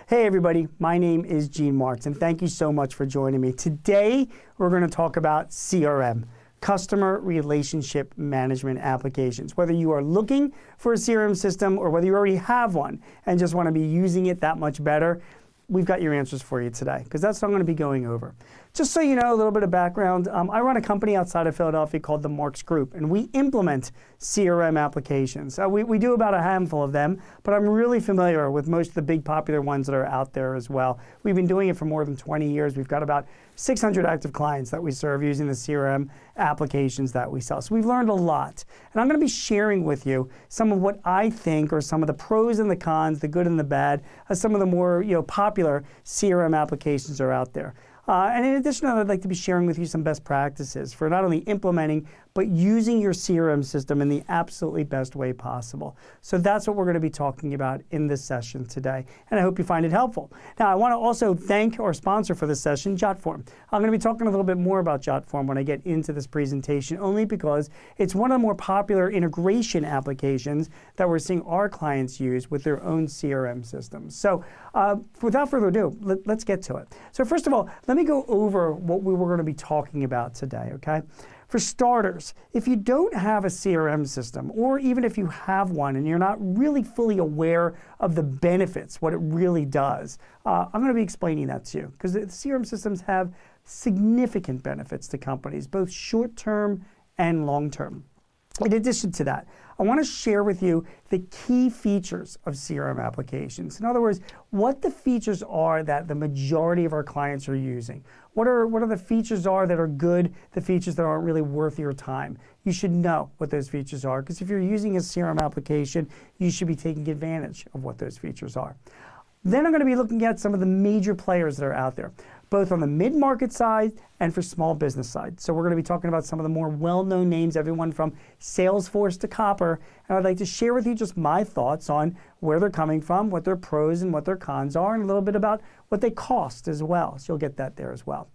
Hey everybody, my name is Gene Marks and thank you so much for joining me. Today we're going to talk about CRM, Customer Relationship Management Applications. Whether you are looking for a CRM system or whether you already have one and just want to be using it that much better, we've got your answers for you today because that's what I'm going to be going over. Just so you know, a little bit of background, I run a company outside of Philadelphia called the Marks Group, and we implement CRM applications. We do about a handful of them, but I'm really familiar with most of the big popular ones that are out there as well. We've been doing it for more than 20 years. We've got about 600 active clients that we serve using the CRM applications that we sell. So we've learned a lot. And I'm going to be sharing with you some of what I think are some of the pros and the cons, the good and the bad, of some of the more popular CRM applications that are out there. And in addition, I'd like to be sharing with you some best practices for not only implementing, but using your CRM system in the absolutely best way possible. So that's what we're going to be talking about in this session today, and I hope you find it helpful. Now, I want to also thank our sponsor for this session, Jotform. I'm going to be talking a little bit more about Jotform when I get into this presentation, only because it's one of the more popular integration applications that we're seeing our clients use with their own CRM systems. So without further ado, let's get to it. So first of all, let me go over what we were going to be talking about today, okay? For starters, if you don't have a CRM system, or even if you have one and you're not really fully aware of the benefits, what it really does, I'm going to be explaining that to you because the CRM systems have significant benefits to companies, both short-term and long-term. In addition to that, I want to share with you the key features of CRM applications. In other words, what the features are that the majority of our clients are using. What are the features are that are good, the features that aren't really worth your time. You should know what those features are, because if you're using a CRM application, you should be taking advantage of what those features are. Then I'm going to be looking at some of the major players that are out there, both on the mid-market side and for small business side. So we're going to be talking about some of the more well-known names, everyone from Salesforce to Copper, and I'd like to share with you just my thoughts on where they're coming from, what their pros and what their cons are, and a little bit about what they cost as well. So you'll get that there as well.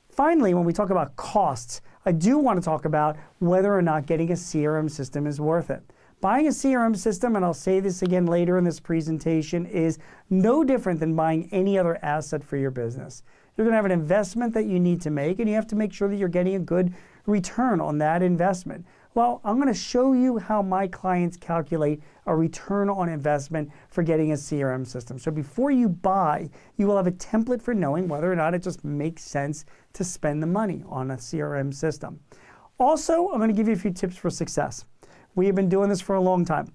Finally, when we talk about costs, I do want to talk about whether or not getting a CRM system is worth it. Buying a CRM system, and I'll say this again later in this presentation, is no different than buying any other asset for your business. You're going to have an investment that you need to make, and you have to make sure that you're getting a good return on that investment. Well, I'm going to show you how my clients calculate a return on investment for getting a CRM system. So before you buy, you will have a template for knowing whether or not it just makes sense to spend the money on a CRM system. Also, I'm going to give you a few tips for success. We have been doing this for a long time.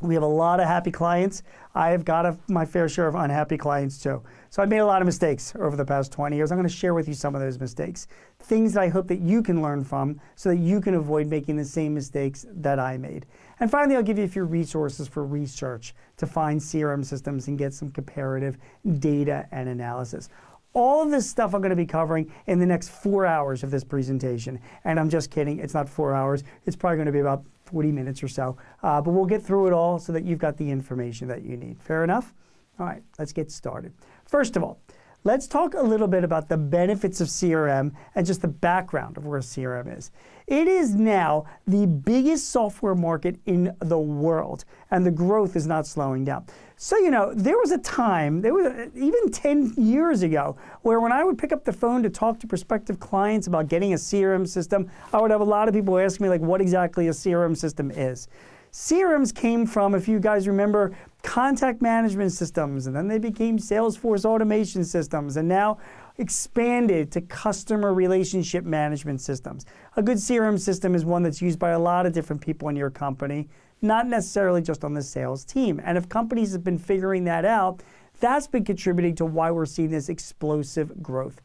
We have a lot of happy clients. I have got my fair share of unhappy clients too. So I've made a lot of mistakes over the past 20 years. I'm going to share with you some of those mistakes. Things that I hope that you can learn from so that you can avoid making the same mistakes that I made. And finally, I'll give you a few resources for research to find CRM systems and get some comparative data and analysis. All of this stuff I'm going to be covering in the next 4 hours of this presentation. And I'm just kidding, it's not 4 hours. It's probably going to be about 40 minutes or so. But we'll get through it all so that you've got the information that you need. Fair enough? All right, let's get started. First of all, let's talk a little bit about the benefits of CRM and just the background of where CRM is. It is now the biggest software market in the world, and the growth is not slowing down. So, there was a time, even 10 years ago, where when I would pick up the phone to talk to prospective clients about getting a CRM system, I would have a lot of people ask me, like, what exactly a CRM system is. CRMs came from, if you guys remember, contact management systems, and then they became Salesforce automation systems, and now expanded to customer relationship management systems. A good CRM system is one that's used by a lot of different people in your company, not necessarily just on the sales team. And if companies have been figuring that out, that's been contributing to why we're seeing this explosive growth.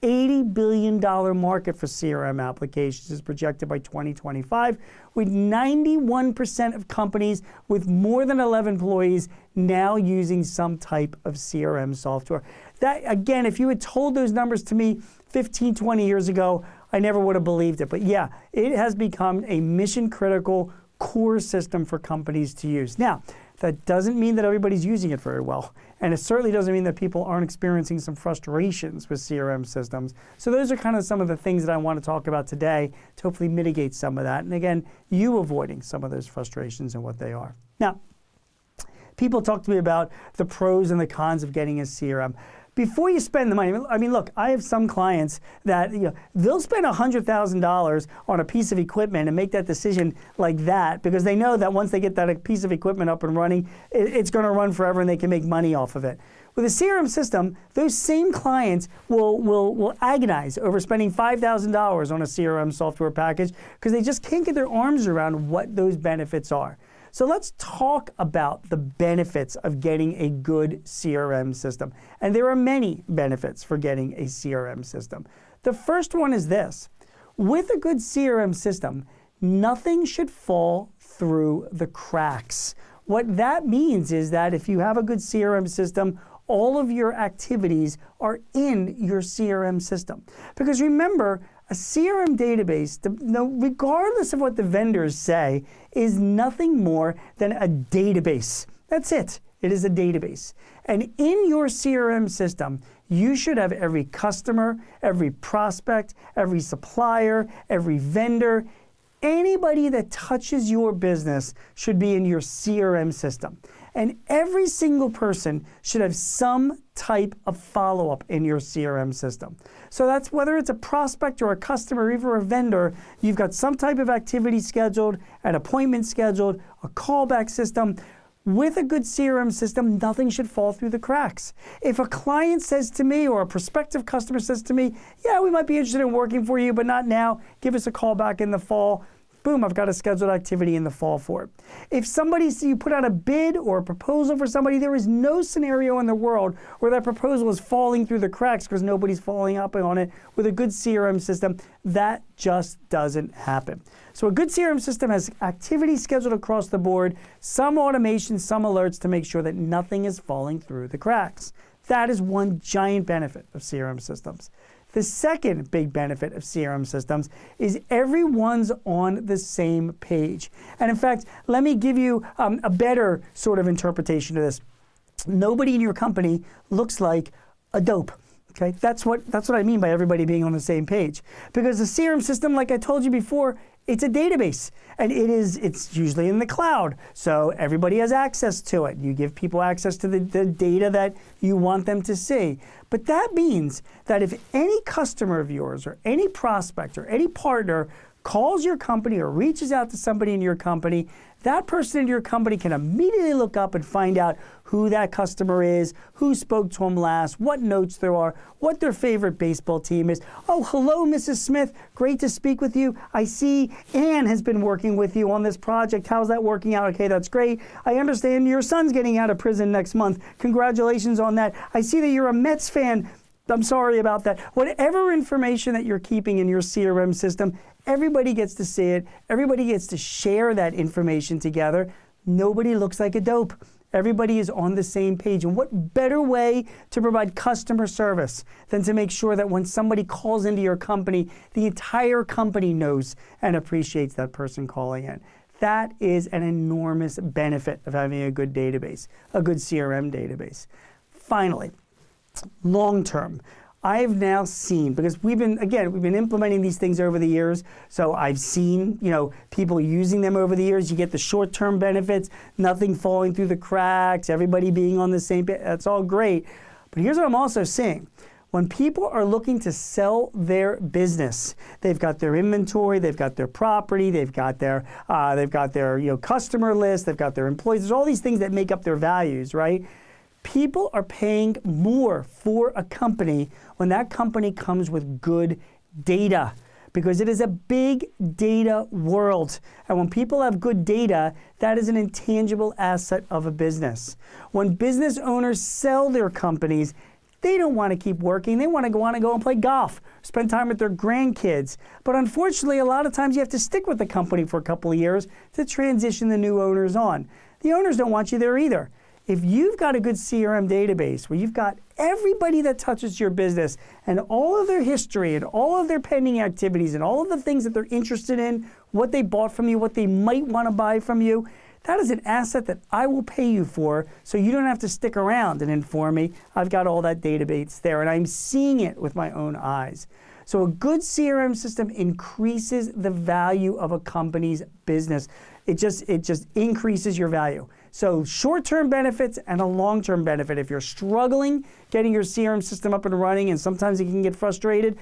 $80 billion market for CRM applications is projected by 2025, with 91% of companies with more than 11 employees now using some type of CRM software. That, again, if you had told those numbers to me 15, 20 years ago, I never would have believed it. But yeah, it has become a mission-critical core system for companies to use. Now, that doesn't mean that everybody's using it very well. And it certainly doesn't mean that people aren't experiencing some frustrations with CRM systems. So those are kind of some of the things that I want to talk about today to hopefully mitigate some of that. And again, you avoiding some of those frustrations and what they are. Now, People talk to me about the pros and the cons of getting a CRM. Before you spend the money, I mean, look, I have some clients that they'll spend $100,000 on a piece of equipment and make that decision like that because they know that once they get that piece of equipment up and running, it's going to run forever and they can make money off of it. With a CRM system, those same clients will agonize over spending $5,000 on a CRM software package because they just can't get their arms around what those benefits are. So let's talk about the benefits of getting a good CRM system. And there are many benefits for getting a CRM system. The first one is this. With a good CRM system, nothing should fall through the cracks. What that means is that if you have a good CRM system, all of your activities are in your CRM system. Because remember, a CRM database, regardless of what the vendors say, is nothing more than a database. That's it. It is a database. And in your CRM system, you should have every customer, every prospect, every supplier, every vendor. Anybody that touches your business should be in your CRM system. And every single person should have some type of follow-up in your CRM system. So that's whether it's a prospect or a customer or even a vendor, you've got some type of activity scheduled, an appointment scheduled, a callback system. With a good CRM system, nothing should fall through the cracks. If a client says to me or a prospective customer says to me, yeah, we might be interested in working for you, but not now, give us a call back in the fall. Boom, I've got a scheduled activity in the fall for it. If you put out a bid or a proposal for somebody, there is no scenario in the world where that proposal is falling through the cracks because nobody's following up on it. With a good CRM system, that just doesn't happen. So a good CRM system has activities scheduled across the board, some automation, some alerts to make sure that nothing is falling through the cracks. That is one giant benefit of CRM systems. The second big benefit of CRM systems is everyone's on the same page. And in fact, let me give you a better sort of interpretation of this. Nobody in your company looks like a dope. Okay? That's what I mean by everybody being on the same page. Because the CRM system, like I told you before, it's a database, and it's usually in the cloud, so everybody has access to it. You give people access to the data that you want them to see. But that means that if any customer of yours or any prospect or any partner calls your company or reaches out to somebody in your company, that person in your company can immediately look up and find out who that customer is, who spoke to them last, what notes there are, what their favorite baseball team is. Oh, hello, Mrs. Smith. Great to speak with you. I see Ann has been working with you on this project. How's that working out? Okay, that's great. I understand your son's getting out of prison next month. Congratulations on that. I see that you're a Mets fan. I'm sorry about that. Whatever information that you're keeping in your CRM system, everybody gets to see it. Everybody gets to share that information together. Nobody looks like a dope. Everybody is on the same page. And what better way to provide customer service than to make sure that when somebody calls into your company, the entire company knows and appreciates that person calling in. That is an enormous benefit of having a good database, a good CRM database. Finally, long term, I have now seen, because we've been implementing these things over the years, so I've seen, people using them over the years. You get the short-term benefits, nothing falling through the cracks, everybody being on the same page. That's all great. But here's what I'm also seeing. When people are looking to sell their business, they've got their inventory, they've got their property, they've got their customer list, they've got their employees. There's all these things that make up their values, right? People are paying more for a company when that company comes with good data, because it is a big data world. And when people have good data, that is an intangible asset of a business. When business owners sell their companies, they don't want to keep working. They want to go and play golf, spend time with their grandkids. But unfortunately, a lot of times you have to stick with the company for a couple of years to transition the new owners on. The owners don't want you there either. If you've got a good CRM database where you've got everybody that touches your business and all of their history and all of their pending activities and all of the things that they're interested in, what they bought from you, what they might want to buy from you, that is an asset that I will pay you for, so you don't have to stick around and inform me. I've got all that database there, and I'm seeing it with my own eyes. So a good CRM system increases the value of a company's business. It just increases your value. So short-term benefits and a long-term benefit. If you're struggling getting your CRM system up and running, and sometimes you can get frustrated,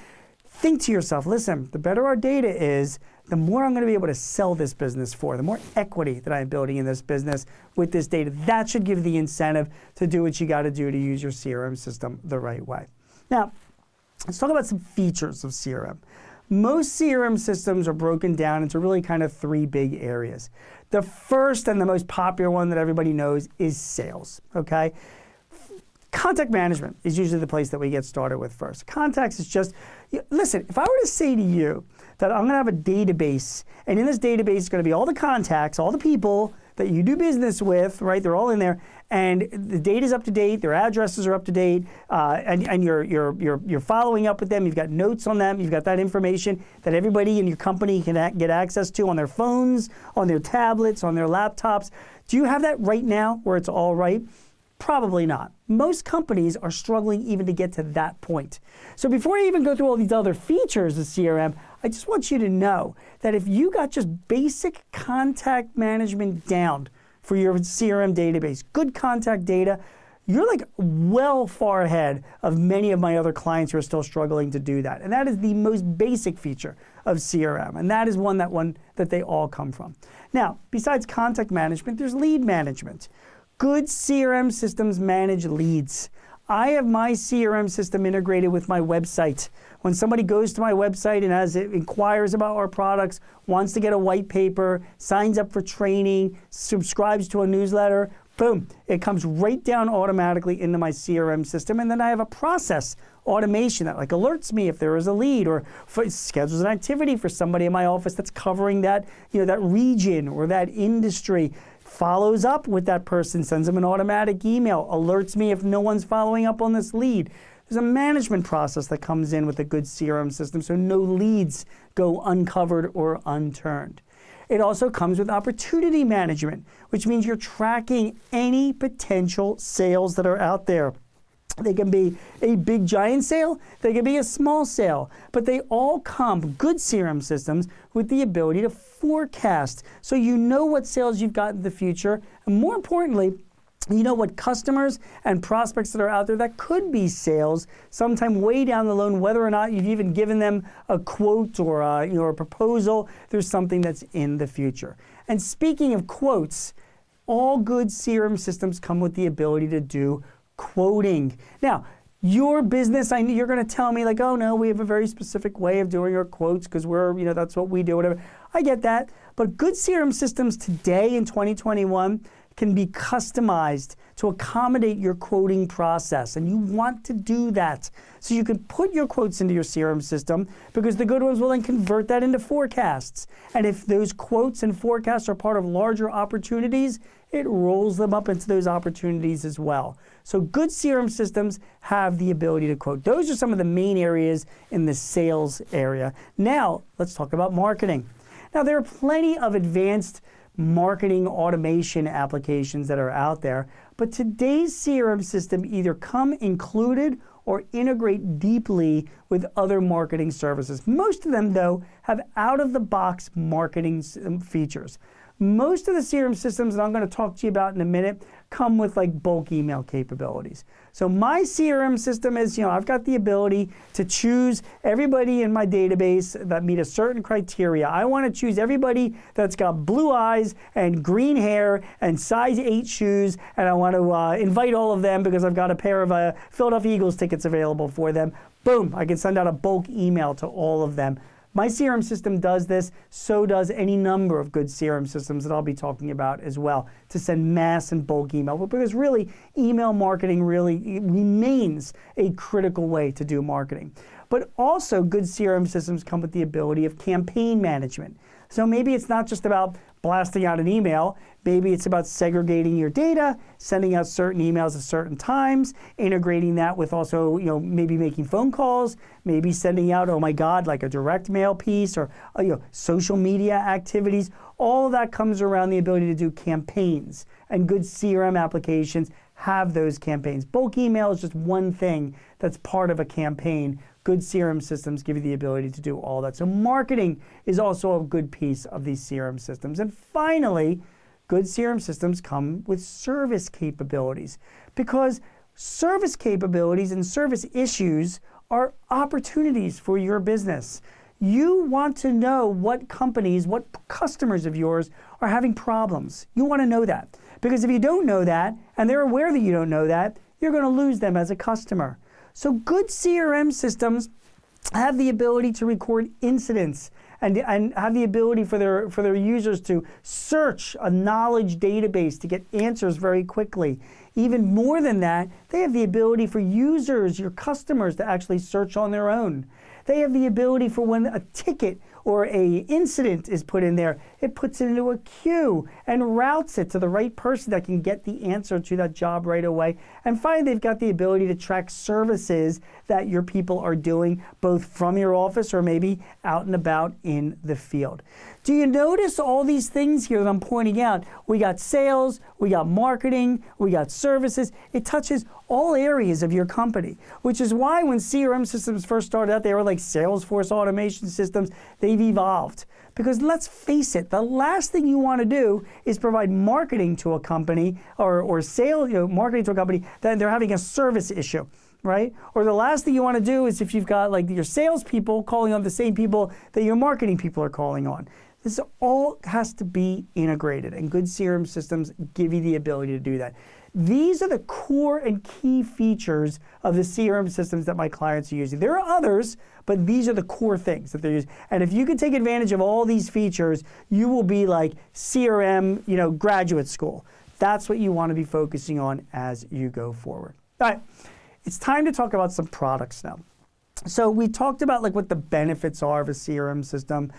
think to yourself, listen, the better our data is, the more I'm going to be able to sell this business for, the more equity that I'm building in this business with this data. That should give the incentive to do what you got to do to use your CRM system the right way. Now, let's talk about some features of CRM. Most CRM systems are broken down into really kind of three big areas. The first and the most popular one that everybody knows is sales, okay? Contact management is usually the place that we get started with first. Contacts is just, listen, if I were to say to you that I'm going to have a database, and in this database is going to be all the contacts, all the people that you do business with, right? They're all in there, and the data's up to date, their addresses are up to date, and you're following up with them. You've got notes on them. You've got that information that everybody in your company can get access to on their phones, on their tablets, on their laptops. Do you have that right now where it's all right? Probably not. Most companies are struggling even to get to that point. So before I even go through all these other features of CRM, I just want you to know that if you got just basic contact management down for your CRM database, good contact data, you're like well far ahead of many of my other clients who are still struggling to do that. And that is the most basic feature of CRM. And that is one that they all come from. Now, besides contact management, there's lead management. Good CRM systems manage leads. I have my CRM system integrated with my website. When somebody goes to my website and inquires about our products, wants to get a white paper, signs up for training, subscribes to a newsletter, boom, it comes right down automatically into my CRM system. And then I have a process automation that like alerts me if there is a lead, or schedules an activity for somebody in my office that's covering that, that region or that industry. Follows up with that person, sends them an automatic email, alerts me if no one's following up on this lead. There's a management process that comes in with a good CRM system, so no leads go uncovered or unturned. It also comes with opportunity management, which means you're tracking any potential sales that are out there. They can be a big giant sale, they can be a small sale, but they all come, good CRM systems, with the ability to forecast. So you know what sales you've got in the future, and more importantly, you know what customers and prospects that are out there that could be sales sometime way down the line, whether or not you've even given them a quote or a proposal, there's something that's in the future. And speaking of quotes, all good CRM systems come with the ability to do quoting. Now, your business, you're going to tell me like, oh no, we have a very specific way of doing our quotes because that's what we do, whatever. I get that. But good CRM systems today in 2021 can be customized to accommodate your quoting process. And you want to do that. So you can put your quotes into your CRM system because the good ones will then convert that into forecasts. And if those quotes and forecasts are part of larger opportunities, it rolls them up into those opportunities as well. So good CRM systems have the ability to quote. Those are some of the main areas in the sales area. Now, let's talk about marketing. Now, there are plenty of advanced marketing automation applications that are out there, but today's CRM system either come included or integrate deeply with other marketing services. Most of them, though, have out-of-the-box marketing features. Most of the CRM systems that I'm going to talk to you about in a minute come with like bulk email capabilities. So my CRM system is, I've got the ability to choose everybody in my database that meet a certain criteria. I want to choose everybody that's got blue eyes and green hair and size 8 shoes, and I want to invite all of them because I've got a pair of Philadelphia Eagles tickets available for them. Boom, I can send out a bulk email to all of them. My CRM system does this, so does any number of good CRM systems that I'll be talking about as well, to send mass and bulk email. Because really, email marketing really remains a critical way to do marketing. But also, good CRM systems come with the ability of campaign management. So maybe it's not just about blasting out an email. Maybe it's about segregating your data, sending out certain emails at certain times, integrating that with also, maybe making phone calls, maybe sending out, oh my God, like a direct mail piece or, social media activities. All of that comes around the ability to do campaigns, and good CRM applications have those campaigns. Bulk email is just one thing that's part of a campaign. Good CRM systems give you the ability to do all that. So marketing is also a good piece of these CRM systems. And finally, good CRM systems come with service capabilities, because service capabilities and service issues are opportunities for your business. You want to know what companies, what customers of yours are having problems. You want to know that. Because if you don't know that, and they're aware that you don't know that, you're going to lose them as a customer. So good CRM systems have the ability to record incidents and have the ability for their users to search a knowledge database to get answers very quickly. Even more than that, they have the ability for users, your customers, to actually search on their own. They have the ability for when a ticket or a incident is put in there, it puts it into a queue and routes it to the right person that can get the answer to that job right away. And finally, they've got the ability to track services that your people are doing, both from your office or maybe out and about in the field. Do you notice all these things here that I'm pointing out? We got sales, we got marketing, we got services. It touches all areas of your company, which is why when CRM systems first started out, they were like Salesforce automation systems. They've evolved. Because let's face it, the last thing you want to do is provide marketing to a company or sales, marketing to a company that they're having a service issue, right? Or the last thing you want to do is if you've got like your salespeople calling on the same people that your marketing people are calling on. This all has to be integrated, and good CRM systems give you the ability to do that. These are the core and key features of the CRM systems that my clients are using. There are others, but these are the core things that they're using. And if you can take advantage of all these features, you will be like CRM, graduate school. That's what you want to be focusing on as you go forward. All right, it's time to talk about some products now. So we talked about like what the benefits are of a CRM system.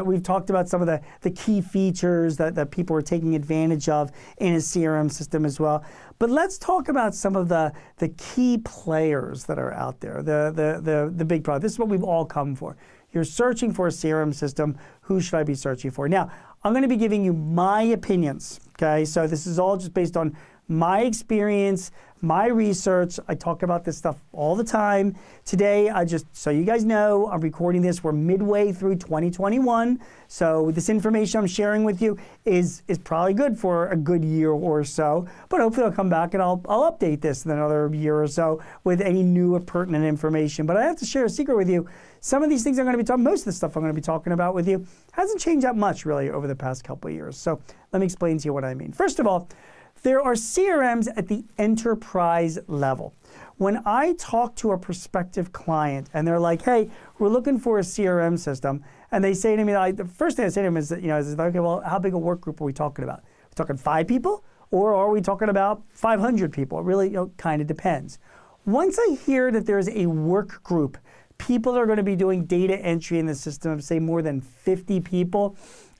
We've talked about some of the key features that people are taking advantage of in a CRM system as well. But let's talk about some of the key players that are out there, the big product. This is what we've all come for. You're searching for a CRM system. Who should I be searching for? Now, I'm going to be giving you my opinions, okay? So this is all just based on my experience, my research. I talk about this stuff all the time. Today, so you guys know, I'm recording this. We're midway through 2021. So this information I'm sharing with you is probably good for a good year or so. But hopefully I'll come back and I'll update this in another year or so with any new or pertinent information. But I have to share a secret with you. Some of these things I'm going to be talking, most of the stuff I'm going to be talking about with you hasn't changed that much really over the past couple of years. So let me explain to you what I mean. First of all, there are CRMs at the enterprise level. When I talk to a prospective client and they're like, hey, we're looking for a CRM system, and they say to me, the first thing I say to them is, okay, well, how big a work group are we talking about? Are we talking 5 people, or are we talking about 500 people? It really kind of depends. Once I hear that there's a work group, people are going to be doing data entry in the system of, say, more than 50 people,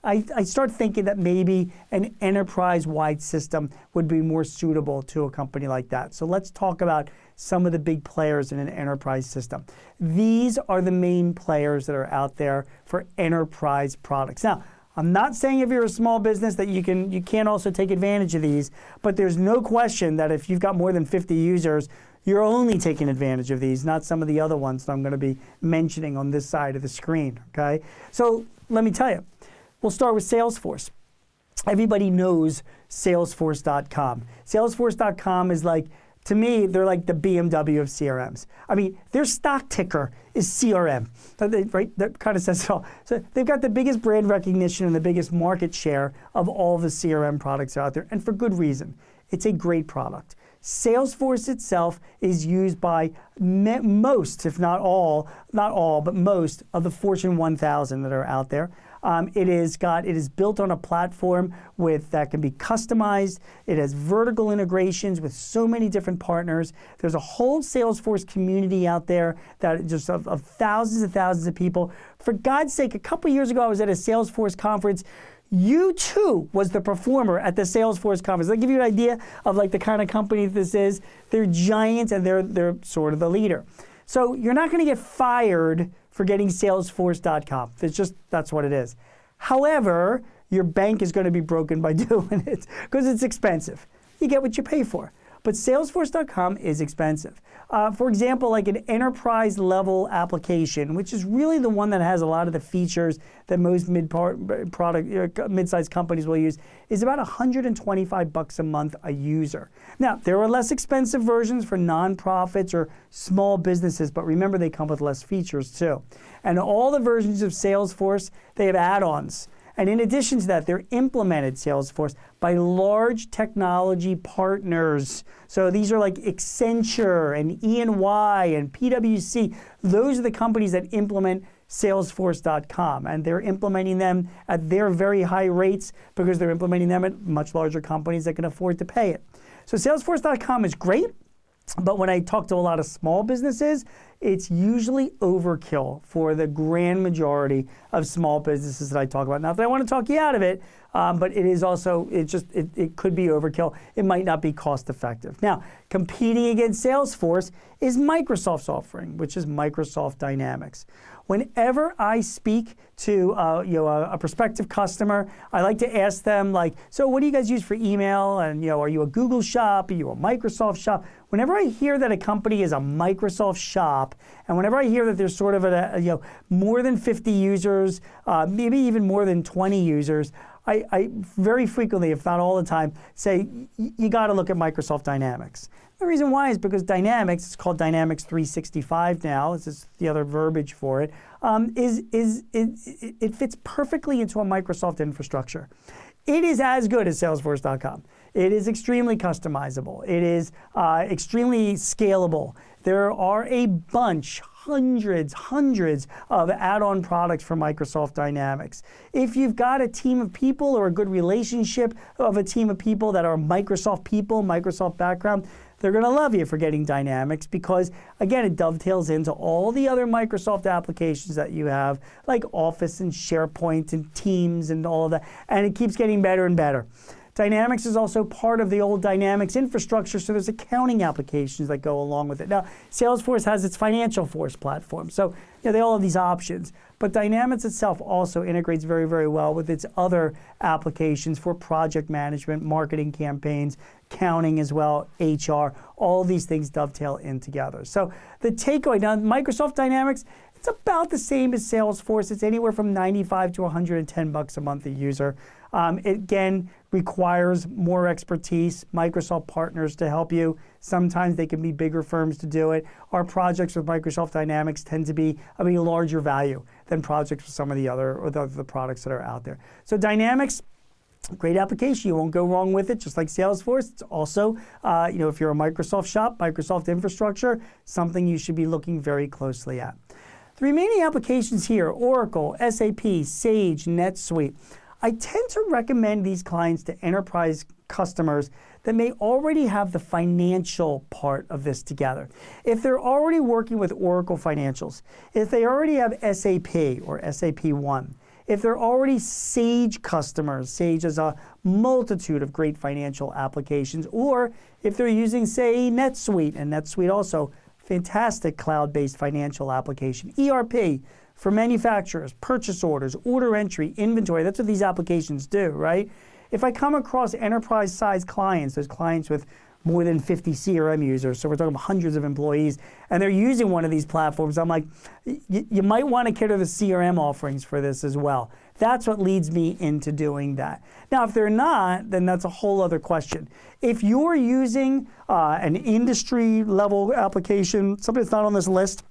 I start thinking that maybe an enterprise-wide system would be more suitable to a company like that. So let's talk about some of the big players in an enterprise system. These are the main players that are out there for enterprise products. Now, I'm not saying if you're a small business that you can't also take advantage of these, but there's no question that if you've got more than 50 users, you're only taking advantage of these, not some of the other ones that I'm going to be mentioning on this side of the screen, okay? So let me tell you. We'll start with Salesforce. Everybody knows Salesforce.com. Salesforce.com is like, to me, they're like the BMW of CRMs. I mean, their stock ticker is CRM, right? That kind of says it all. So they've got the biggest brand recognition and the biggest market share of all the CRM products out there, and for good reason. It's a great product. Salesforce itself is used by most, if not all, but most of the Fortune 1000 that are out there. It is built on a platform that can be customized. It has vertical integrations with so many different partners. There's a whole Salesforce community out there that just of thousands and thousands of people. For God's sake, a couple years ago, I was at a Salesforce conference. U2 was the performer at the Salesforce conference. I'll give you an idea of like the kind of company this is. They're giants and they're sort of the leader. So you're not going to get fired for getting Salesforce.com. That's what it is. However, your bank is going to be broken by doing it because it's expensive. You get what you pay for. but Salesforce.com is expensive. For example, like an enterprise level application, which is really the one that has a lot of the features that most mid-sized companies will use, is about $125 a month a user. Now, there are less expensive versions for nonprofits or small businesses, but remember they come with less features too. And all the versions of Salesforce, they have add-ons. And in addition to that, they're implemented, Salesforce, by large technology partners. So these are like Accenture and E&Y and PwC. Those are the companies that implement Salesforce.com, and they're implementing them at their very high rates because they're implementing them at much larger companies that can afford to pay it. So Salesforce.com is great, but when I talk to a lot of small businesses, it's usually overkill for the grand majority of small businesses that I talk about. Not that I want to talk you out of it, but it is also, it could be overkill. It might not be cost effective. Now, competing against Salesforce is Microsoft's offering, which is Microsoft Dynamics. Whenever I speak to a prospective customer, I like to ask them, like, so what do you guys use for email? And are you a Google shop? Are you a Microsoft shop? Whenever I hear that a company is a Microsoft shop, and whenever I hear that there's sort of more than 50 users, maybe even more than 20 users, I very frequently, if not all the time, say you got to look at Microsoft Dynamics. The reason why is because Dynamics, it's called Dynamics 365 now, this is the other verbiage for it, it fits perfectly into a Microsoft infrastructure. It is as good as Salesforce.com. It is extremely customizable. It is extremely scalable. There are a bunch, hundreds of add-on products for Microsoft Dynamics. If you've got a team of people or a good relationship of a team of people that are Microsoft people, Microsoft background, they're going to love you for getting Dynamics because, again, it dovetails into all the other Microsoft applications that you have, like Office and SharePoint and Teams and all of that, and it keeps getting better and better. Dynamics is also part of the old Dynamics infrastructure, so there's accounting applications that go along with it. Now, Salesforce has its Financial Force platform, so they all have these options. But Dynamics itself also integrates very, very well with its other applications for project management, marketing campaigns, accounting as well, HR. All these things dovetail in together. So the takeaway, now Microsoft Dynamics, it's about the same as Salesforce. It's anywhere from $95 to $110 a month a user. It again requires more expertise, Microsoft partners to help you. Sometimes they can be bigger firms to do it. Our projects with Microsoft Dynamics tend to be of a larger value than projects with some of the other or the products that are out there. So Dynamics, great application. You won't go wrong with it, just like Salesforce. It's also, if you're a Microsoft shop, Microsoft infrastructure, something you should be looking very closely at. The remaining applications here, Oracle, SAP, Sage, NetSuite. I tend to recommend these clients to enterprise customers that may already have the financial part of this together. If they're already working with Oracle Financials, if they already have SAP or SAP One, if they're already Sage customers, Sage has a multitude of great financial applications, or if they're using, say, NetSuite, and NetSuite also, fantastic cloud-based financial application. ERP for manufacturers, purchase orders, order entry, inventory, that's what these applications do, right? If I come across enterprise-sized clients, those clients with more than 50 CRM users, so we're talking about hundreds of employees, and they're using one of these platforms, I'm like, you might want to consider the CRM offerings for this as well. That's what leads me into doing that. Now, if they're not, then that's a whole other question. If you're using an industry-level application, something that's not on this list,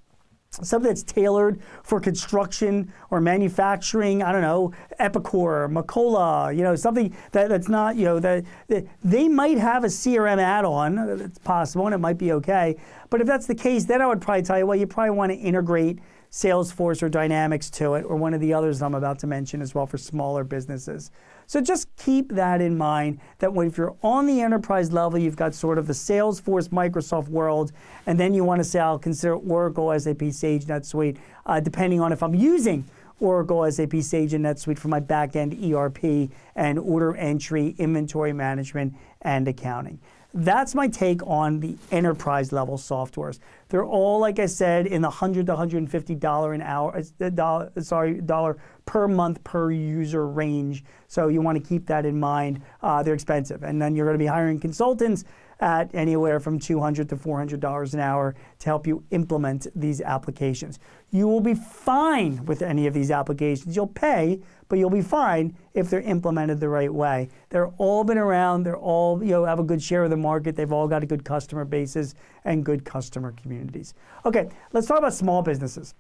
something that's tailored for construction or manufacturing, I don't know, Epicor, Macola, something that's not, that they might have a CRM add-on, it's possible, and it might be okay. But if that's the case, then I would probably tell you, well, you probably want to integrate Salesforce or Dynamics to it, or one of the others I'm about to mention as well for smaller businesses. So just keep that in mind, that if you're on the enterprise level, you've got sort of the Salesforce, Microsoft world, and then you want to say, I'll consider Oracle, SAP, Sage, NetSuite, depending on if I'm using Oracle, SAP, Sage, and NetSuite for my back-end ERP and order entry, inventory management, and accounting. That's my take on the enterprise level softwares. They're all, like I said, in the $100 to $150 dollar per month per user range. So you want to keep that in mind. They're expensive, and then you're going to be hiring consultants. at anywhere from $200 to $400 an hour to help you implement these applications. You will be fine with any of these applications. You'll pay, but you'll be fine if they're implemented the right way. They're all been around. They're all, have a good share of the market. They've all got a good customer bases and good customer communities. Okay, let's talk about small businesses.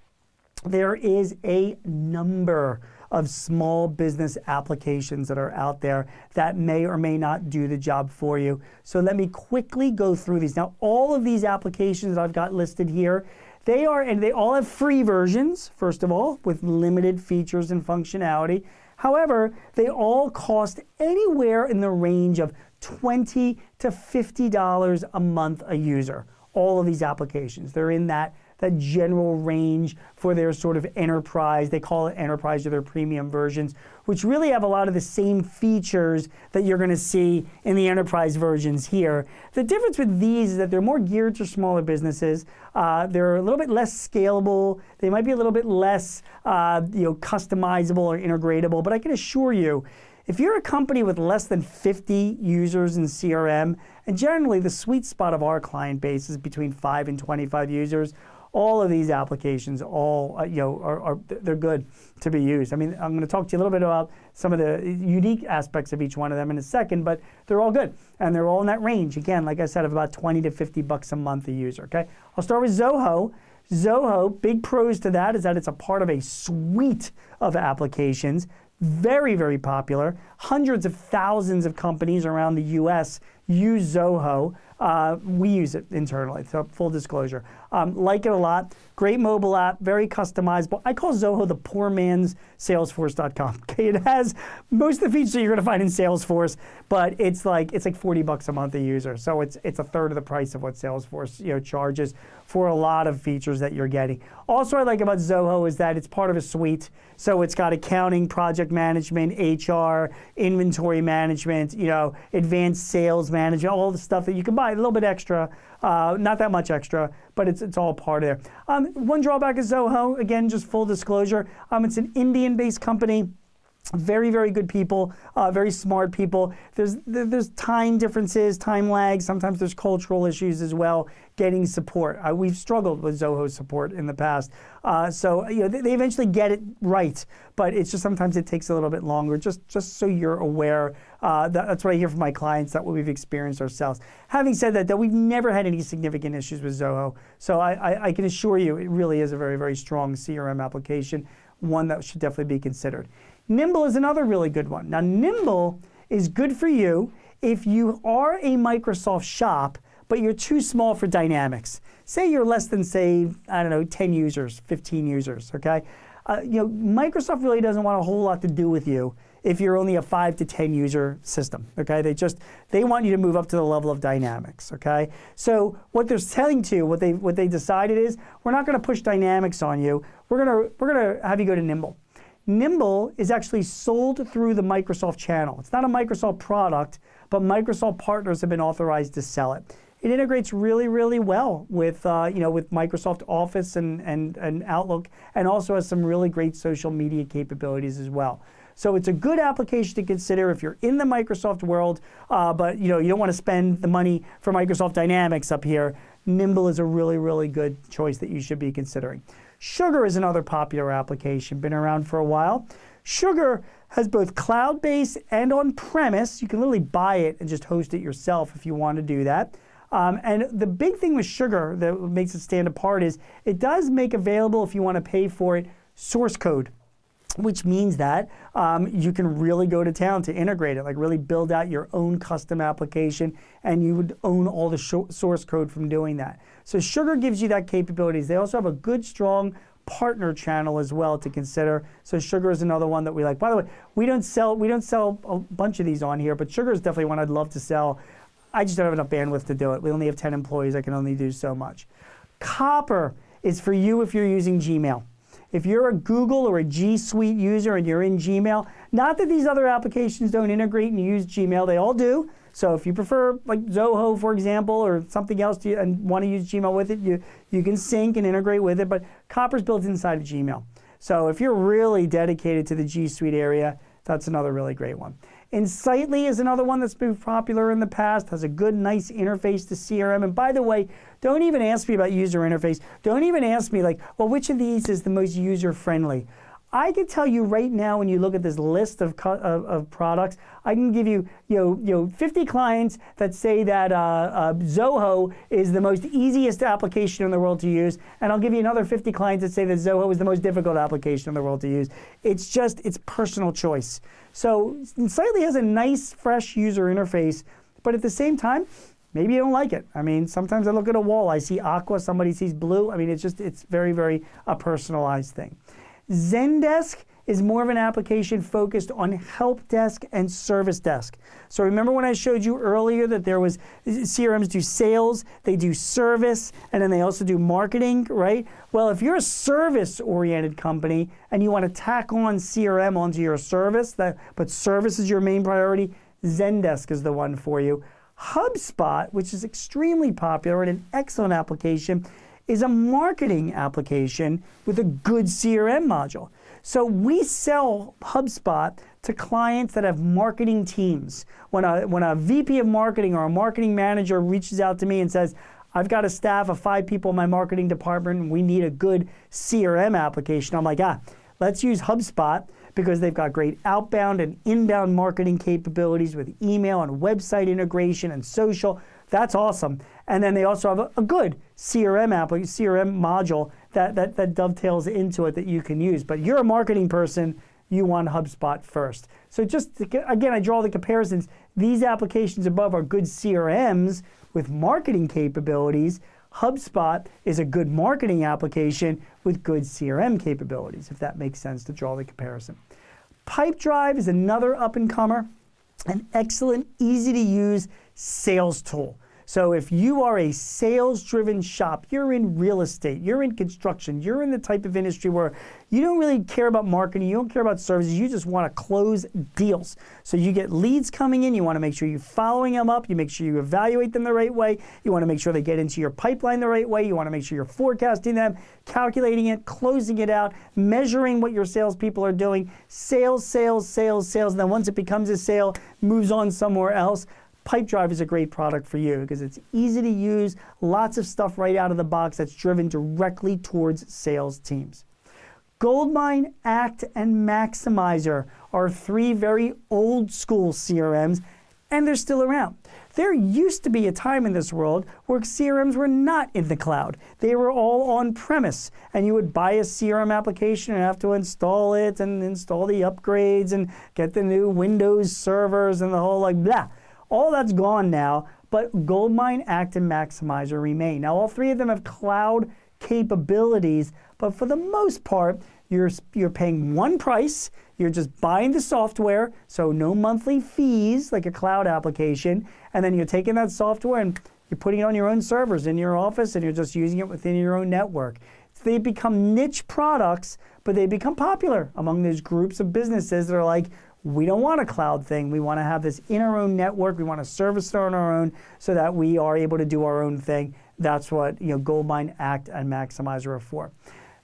There is a number of small business applications that are out there that may or may not do the job for you. So let me quickly go through these. Now, all of these applications that I've got listed here, they all have free versions, first of all, with limited features and functionality. However, they all cost anywhere in the range of $20 to $50 a month a user. All of these applications, they're in that general range for their sort of enterprise. They call it enterprise or their premium versions, which really have a lot of the same features that you're going to see in the enterprise versions here. The difference with these is that they're more geared to smaller businesses. They're a little bit less scalable. They might be a little bit less customizable or integratable, but I can assure you, if you're a company with less than 50 users in CRM, and generally the sweet spot of our client base is between 5 and 25 users, all of these applications, they're good to be used. I mean, I'm going to talk to you a little bit about some of the unique aspects of each one of them in a second, but they're all good. And they're all in that range, again, like I said, of about $20 to $50 a month a user, okay? I'll start with Zoho. Zoho, big pros to that is that it's a part of a suite of applications. Very, very popular. Hundreds of thousands of companies around the US use Zoho. We use it internally, so full disclosure. Like it a lot. Great mobile app, very customizable. I call Zoho the poor man's Salesforce.com. Okay, it has most of the features you're going to find in Salesforce, but it's like $40 a month a user. So it's a third of the price of what Salesforce charges for a lot of features that you're getting. Also, what I like about Zoho is that it's part of a suite. So it's got accounting, project management, HR, inventory management, advanced sales management, all the stuff that you can buy a little bit extra, not that much extra, but it's all part of there. One drawback is Zoho, again, just full disclosure, it's an Indian-based company. Very, very good people, very smart people. There's time differences, time lags. Sometimes there's cultural issues as well. Getting support. We've struggled with Zoho support in the past. So they eventually get it right, but it's just sometimes it takes a little bit longer. Just so you're aware, that's what I hear from my clients. That's what we've experienced ourselves. Having said that, though, we've never had any significant issues with Zoho. So I can assure you, it really is a very, very strong CRM application, one that should definitely be considered. Nimble is another really good one. Now, Nimble is good for you if you are a Microsoft shop, but you're too small for Dynamics. Say you're less than, 10 users, 15 users, okay? Microsoft really doesn't want a whole lot to do with you if you're only a 5 to 10 user system, okay? They want you to move up to the level of Dynamics, okay? So what they're telling to you, what they decided is, we're not gonna push Dynamics on you. We're gonna have you go to Nimble. Nimble is actually sold through the Microsoft channel. It's not a Microsoft product, but Microsoft partners have been authorized to sell it. It integrates really, really well with with Microsoft Office and Outlook, and also has some really great social media capabilities as well. So it's a good application to consider if you're in the Microsoft world, but you don't want to spend the money for Microsoft Dynamics up here. Nimble is a really, really good choice that you should be considering. Sugar is another popular application, been around for a while. Sugar has both cloud-based and on-premise. You can literally buy it and just host it yourself if you want to do that. And the big thing with Sugar that makes it stand apart is it does make available, if you want to pay for it, source code, which means that you can really go to town to integrate it, like really build out your own custom application, and you would own all the source code from doing that. So Sugar gives you that capabilities. They also have a good, strong partner channel as well to consider. So Sugar is another one that we like. By the way, we don't sell a bunch of these on here, but Sugar is definitely one I'd love to sell. I just don't have enough bandwidth to do it. We only have 10 employees. I can only do so much. Copper is for you if you're using Gmail. If you're a Google or a G Suite user and you're in Gmail, not that these other applications don't integrate and use Gmail, they all do. So if you prefer like Zoho, for example, or something else and want to use Gmail with it, you can sync and integrate with it, but Copper's built inside of Gmail. So if you're really dedicated to the G Suite area, that's another really great one. Insightly is another one that's been popular in the past, has a good, nice interface to CRM. And by the way, don't even ask me about user interface. Don't even ask me like, well, which of these is the most user-friendly? I can tell you right now, when you look at this list of products, I can give you, 50 clients that say that Zoho is the most easiest application in the world to use, and I'll give you another 50 clients that say that Zoho is the most difficult application in the world to use. It's personal choice. So Insightly has a nice, fresh user interface, but at the same time, maybe you don't like it. I mean, sometimes I look at a wall, I see aqua, somebody sees blue. I mean, it's very, very a personalized thing. Zendesk is more of an application focused on help desk and service desk. So remember when I showed you earlier that there was CRMs do sales, they do service, and then they also do marketing, right? Well, if you're a service-oriented company and you want to tack on CRM onto your service, but service is your main priority, Zendesk is the one for you. HubSpot, which is extremely popular and an excellent application, is a marketing application with a good CRM module. So we sell HubSpot to clients that have marketing teams. When a VP of marketing or a marketing manager reaches out to me and says, I've got a staff of 5 people in my marketing department and we need a good CRM application, I'm like, let's use HubSpot because they've got great outbound and inbound marketing capabilities with email and website integration and social. That's awesome. And then they also have a good CRM module that dovetails into it that you can use. But you're a marketing person, you want HubSpot first. So just, again, I draw the comparisons. These applications above are good CRMs with marketing capabilities. HubSpot is a good marketing application with good CRM capabilities, if that makes sense to draw the comparison. Pipedrive is another up-and-comer, an excellent, easy-to-use sales tool. So if you are a sales-driven shop, you're in real estate, you're in construction, you're in the type of industry where you don't really care about marketing, you don't care about services, you just want to close deals. So you get leads coming in, you want to make sure you're following them up, you make sure you evaluate them the right way, you want to make sure they get into your pipeline the right way, you want to make sure you're forecasting them, calculating it, closing it out, measuring what your salespeople are doing, sales, and then once it becomes a sale, moves on somewhere else. Pipedrive is a great product for you because it's easy to use, lots of stuff right out of the box that's driven directly towards sales teams. Goldmine, Act, and Maximizer are 3 very old school CRMs, and they're still around. There used to be a time in this world where CRMs were not in the cloud. They were all on-premise, and you would buy a CRM application and have to install it and install the upgrades and get the new Windows servers and the whole like blah. All that's gone now, but Goldmine, Act, and Maximizer remain. Now, all 3 of them have cloud capabilities, but for the most part, you're paying one price. You're just buying the software, so no monthly fees like a cloud application, and then you're taking that software and you're putting it on your own servers in your office, and you're just using it within your own network. So they become niche products, but they become popular among those groups of businesses that are like, we don't want a cloud thing. We want to have this in our own network. We want to service it on our own so that we are able to do our own thing. That's what Goldmine, Act, and Maximizer are for.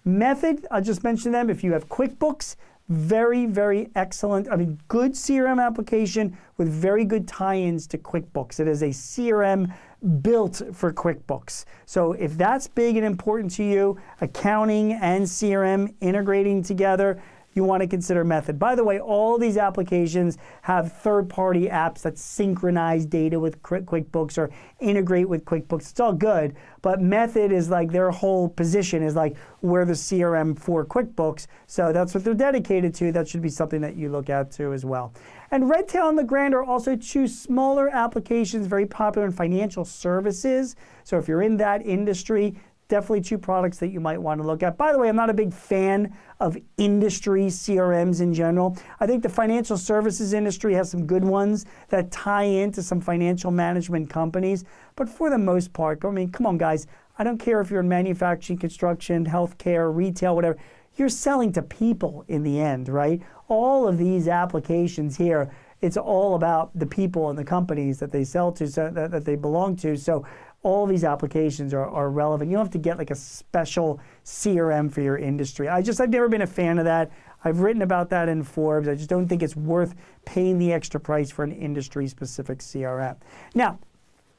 Method, I just mentioned them. If you have QuickBooks, very, very excellent. I mean, good CRM application with very good tie-ins to QuickBooks. It is a CRM built for QuickBooks. So if that's big and important to you, accounting and CRM integrating together, you want to consider Method. By the way, all these applications have third-party apps that synchronize data with QuickBooks or integrate with QuickBooks. It's all good, but Method is like their whole position is like we're the CRM for QuickBooks, so that's what they're dedicated to. That should be something that you look at too as well. And Redtail and Legrand are also 2 smaller applications, very popular in financial services. So if you're in that industry, definitely 2 products that you might want to look at. By the way, I'm not a big fan of industry CRMs in general. I think the financial services industry has some good ones that tie into some financial management companies. But for the most part, I mean, come on, guys. I don't care if you're in manufacturing, construction, healthcare, retail, whatever. You're selling to people in the end, right? All of these applications here, it's all about the people and the companies that they sell to, so that they belong to. So all these applications are relevant. You don't have to get like a special CRM for your industry. I've never been a fan of that. I've written about that in Forbes. I just don't think it's worth paying the extra price for an industry-specific CRM. Now,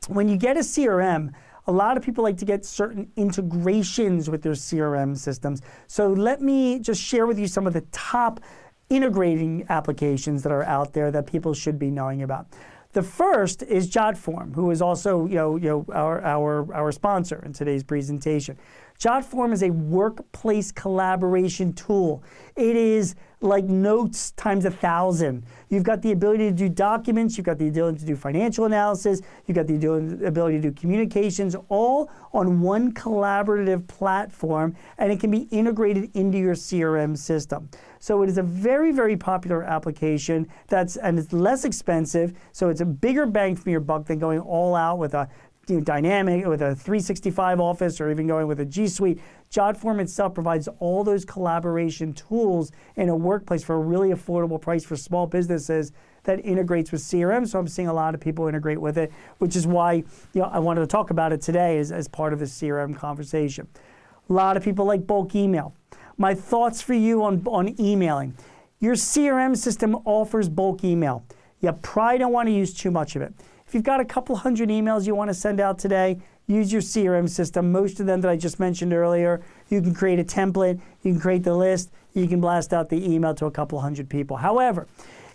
when you get a CRM, a lot of people like to get certain integrations with their CRM systems. So let me just share with you some of the top integrating applications that are out there that people should be knowing about. The first is Jotform, who is also our sponsor in today's presentation. Jotform is a workplace collaboration tool. It is like Notes times 1,000. You've got the ability to do documents, you've got the ability to do financial analysis, you've got the ability to do communications, all on one collaborative platform, and it can be integrated into your CRM system. So it is a very, very popular application and it's less expensive, so it's a bigger bang for your buck than going all out with a dynamic, with a 365 Office, or even going with a G Suite. Jotform itself provides all those collaboration tools in a workplace for a really affordable price for small businesses that integrates with CRM. So I'm seeing a lot of people integrate with it, which is why I wanted to talk about it today as part of the CRM conversation. A lot of people like bulk email. My thoughts for you on emailing. Your CRM system offers bulk email. You probably don't want to use too much of it. If you've got a couple hundred emails you want to send out today, use your CRM system. Most of them that I just mentioned earlier, you can create a template, you can create the list, you can blast out the email to a couple hundred people. However,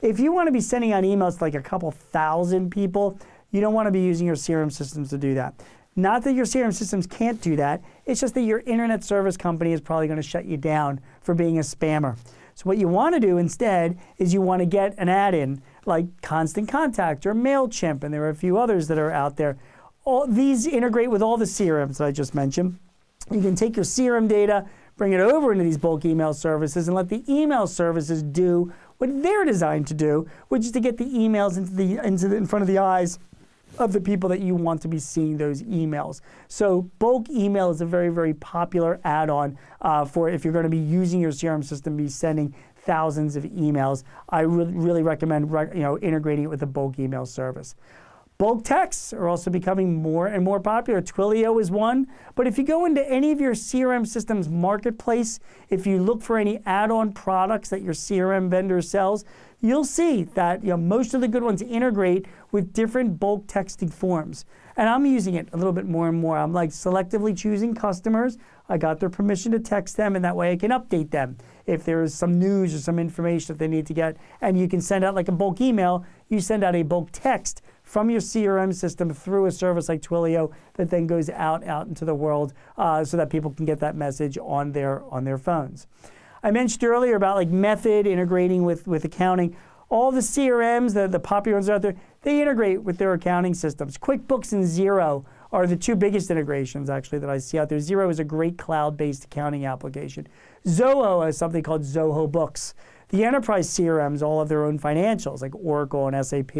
if you want to be sending out emails to like a couple thousand people, you don't want to be using your CRM systems to do that. Not that your CRM systems can't do that, it's just that your internet service company is probably going to shut you down for being a spammer. So what you want to do instead is you want to get an add-in like Constant Contact or MailChimp, and there are a few others that are out there. All these integrate with all the CRMs that I just mentioned. You can take your CRM data, bring it over into these bulk email services, and let the email services do what they're designed to do, which is to get the emails in front of the eyes of the people that you want to be seeing those emails. So bulk email is a very, very popular add-on for if you're going to be using your CRM system, be sending thousands of emails. I really recommend integrating it with a bulk email service. Bulk texts are also becoming more and more popular. Twilio is one, but if you go into any of your CRM systems marketplace, if you look for any add-on products that your CRM vendor sells, you'll see that most of the good ones integrate with different bulk texting forms. And I'm using it a little bit more and more. I'm like selectively choosing customers. I got their permission to text them, and that way I can update them if there is some news or some information that they need to get. And you can send out like a bulk email. You send out a bulk text from your CRM system through a service like Twilio that then goes out into the world so that people can get that message on their phones. I mentioned earlier about like Method integrating with accounting. All the CRMs, the popular ones out there, they integrate with their accounting systems. QuickBooks and Xero are the two biggest integrations actually that I see out there. Xero is a great cloud-based accounting application. Zoho has something called Zoho Books. The enterprise CRMs all have their own financials, like Oracle and SAP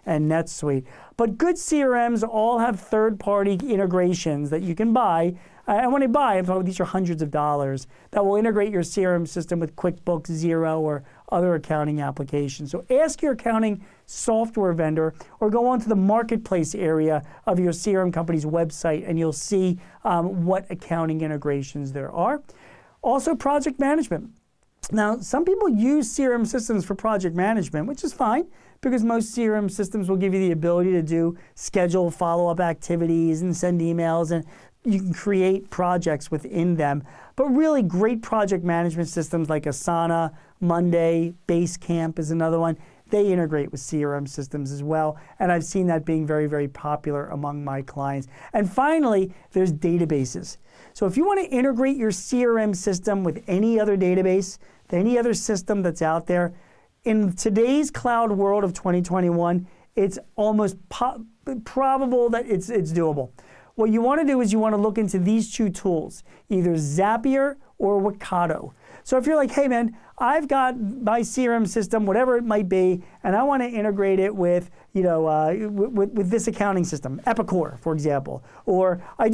and NetSuite. But good CRMs all have third-party integrations that you can buy. And when I buy, I'm talking, these are hundreds of dollars, that will integrate your CRM system with QuickBooks, Xero, or other accounting applications. So ask your accounting software vendor or go onto the marketplace area of your CRM company's website and you'll see what accounting integrations there are. Also, project management. Now, some people use CRM systems for project management, which is fine because most CRM systems will give you the ability to do schedule follow-up activities and send emails, and you can create projects within them. But really great project management systems like Asana, Monday, Basecamp is another one. They integrate with CRM systems as well, and I've seen that being very, very popular among my clients. And finally, there's databases. So if you want to integrate your CRM system with any other database, any other system that's out there, in today's cloud world of 2021, it's almost probable that it's doable. What you want to do is you want to look into these two tools, either Zapier or Wikato. So if you're like, hey man, I've got my CRM system, whatever it might be, and I want to integrate it with, with this accounting system, Epicor, for example. Or I've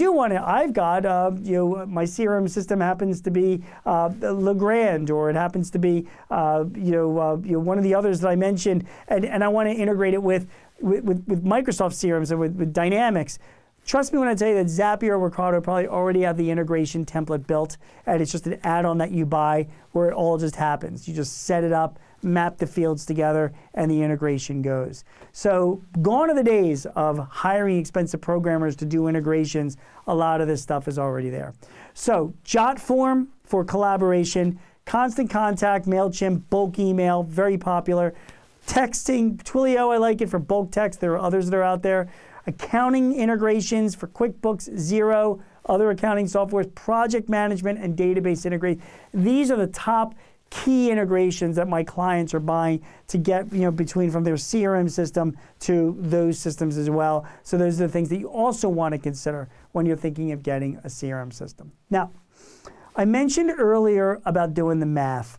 got, my CRM system happens to be Legrand, or it happens to be, one of the others that I mentioned, and I want to integrate it with Microsoft CRMs and with Dynamics. Trust me when I tell you that Zapier or Ricardo probably already have the integration template built, and it's just an add-on that you buy where it all just happens. You just set it up, map the fields together, and the integration goes. So gone are the days of hiring expensive programmers to do integrations. A lot of this stuff is already there. So Jotform for collaboration, Constant Contact, MailChimp, bulk email, very popular. Texting, Twilio, I like it for bulk text. There are others that are out there. Accounting integrations for QuickBooks, Xero, other accounting softwares, project management, and database integration. These are the top key integrations that my clients are buying to get, between from their CRM system to those systems as well. So those are the things that you also want to consider when you're thinking of getting a CRM system. Now, I mentioned earlier about doing the math.